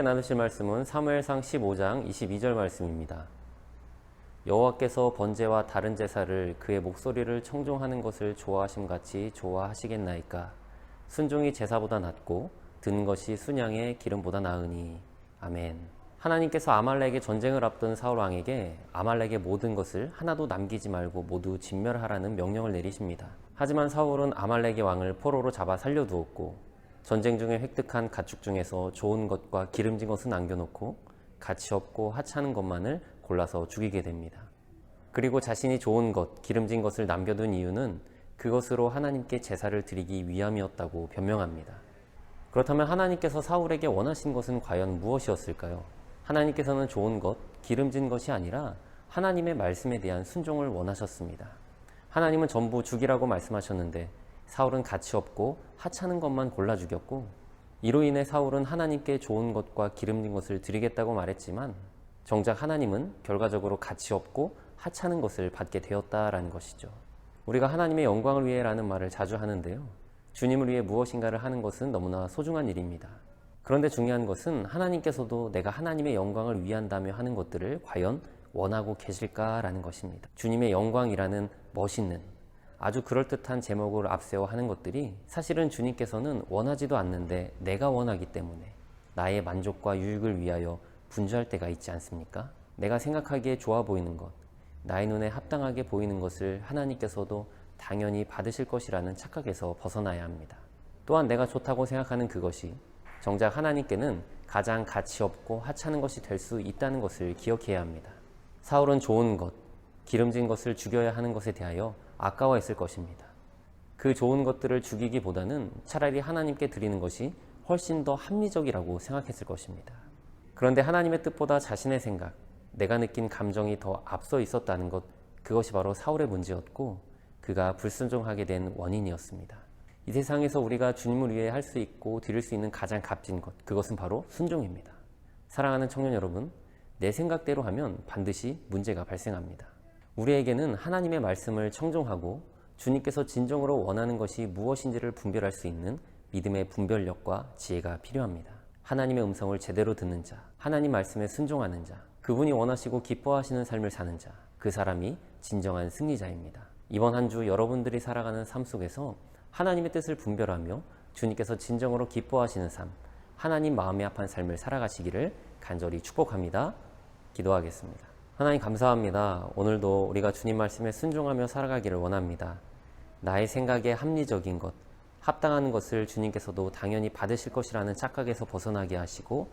나누실 말씀은 사무엘상 15장 22절 말씀입니다. 여호와께서 번제와 다른 제사를 그의 목소리를 청종하는 것을 좋아하심같이 좋아하시겠나이까. 순종이 제사보다 낫고 든 것이 순양의 기름보다 나으니. 아멘. 하나님께서 아말렉의 전쟁을 앞둔 사울 왕에게 아말렉의 모든 것을 하나도 남기지 말고 모두 진멸하라는 명령을 내리십니다. 하지만 사울은 아말렉의 왕을 포로로 잡아 살려두었고 전쟁 중에 획득한 가축 중에서 좋은 것과 기름진 것은 남겨놓고 가치 없고 하찮은 것만을 골라서 죽이게 됩니다. 그리고 자신이 좋은 것, 기름진 것을 남겨둔 이유는 그것으로 하나님께 제사를 드리기 위함이었다고 변명합니다. 그렇다면 하나님께서 사울에게 원하신 것은 과연 무엇이었을까요? 하나님께서는 좋은 것, 기름진 것이 아니라 하나님의 말씀에 대한 순종을 원하셨습니다. 하나님은 전부 죽이라고 말씀하셨는데 사울은 가치 없고 하찮은 것만 골라 죽였고, 이로 인해 사울은 하나님께 좋은 것과 기름진 것을 드리겠다고 말했지만 정작 하나님은 결과적으로 가치 없고 하찮은 것을 받게 되었다라는 것이죠. 우리가 하나님의 영광을 위해라는 말을 자주 하는데요, 주님을 위해 무엇인가를 하는 것은 너무나 소중한 일입니다. 그런데 중요한 것은 하나님께서도 내가 하나님의 영광을 위한다며 하는 것들을 과연 원하고 계실까라는 것입니다. 주님의 영광이라는 멋있는 아주 그럴듯한 제목을 앞세워 하는 것들이 사실은 주님께서는 원하지도 않는데 내가 원하기 때문에 나의 만족과 유익을 위하여 분주할 때가 있지 않습니까? 내가 생각하기에 좋아 보이는 것, 나의 눈에 합당하게 보이는 것을 하나님께서도 당연히 받으실 것이라는 착각에서 벗어나야 합니다. 또한 내가 좋다고 생각하는 그것이 정작 하나님께는 가장 가치 없고 하찮은 것이 될 수 있다는 것을 기억해야 합니다. 사울은 좋은 것, 기름진 것을 죽여야 하는 것에 대하여 아까워했을 것입니다. 그 좋은 것들을 죽이기보다는 차라리 하나님께 드리는 것이 훨씬 더 합리적이라고 생각했을 것입니다. 그런데 하나님의 뜻보다 자신의 생각, 내가 느낀 감정이 더 앞서 있었다는 것, 그것이 바로 사울의 문제였고 그가 불순종하게 된 원인이었습니다. 이 세상에서 우리가 주님을 위해 할 수 있고 드릴 수 있는 가장 값진 것, 그것은 바로 순종입니다. 사랑하는 청년 여러분, 내 생각대로 하면 반드시 문제가 발생합니다. 우리에게는 하나님의 말씀을 청종하고 주님께서 진정으로 원하는 것이 무엇인지를 분별할 수 있는 믿음의 분별력과 지혜가 필요합니다. 하나님의 음성을 제대로 듣는 자, 하나님 말씀에 순종하는 자, 그분이 원하시고 기뻐하시는 삶을 사는 자, 그 사람이 진정한 승리자입니다. 이번 한 주 여러분들이 살아가는 삶 속에서 하나님의 뜻을 분별하며 주님께서 진정으로 기뻐하시는 삶, 하나님 마음에 합한 삶을 살아가시기를 간절히 축복합니다. 기도하겠습니다. 하나님 감사합니다. 오늘도 우리가 주님 말씀에 순종하며 살아가기를 원합니다. 나의 생각에 합리적인 것, 합당한 것을 주님께서도 당연히 받으실 것이라는 착각에서 벗어나게 하시고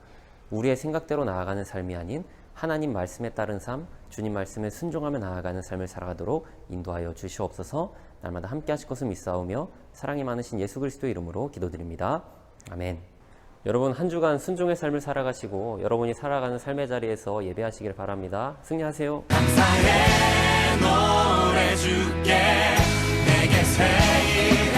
우리의 생각대로 나아가는 삶이 아닌 하나님 말씀에 따른 삶, 주님 말씀에 순종하며 나아가는 삶을 살아가도록 인도하여 주시옵소서. 날마다 함께 하실 것을 믿사오며 사랑이 많으신 예수 그리스도의 이름으로 기도드립니다. 아멘. 여러분 한 주간 순종의 삶을 살아가시고 여러분이 살아가는 삶의 자리에서 예배하시길 바랍니다. 승리하세요. 감사의 노래 주께 내게 새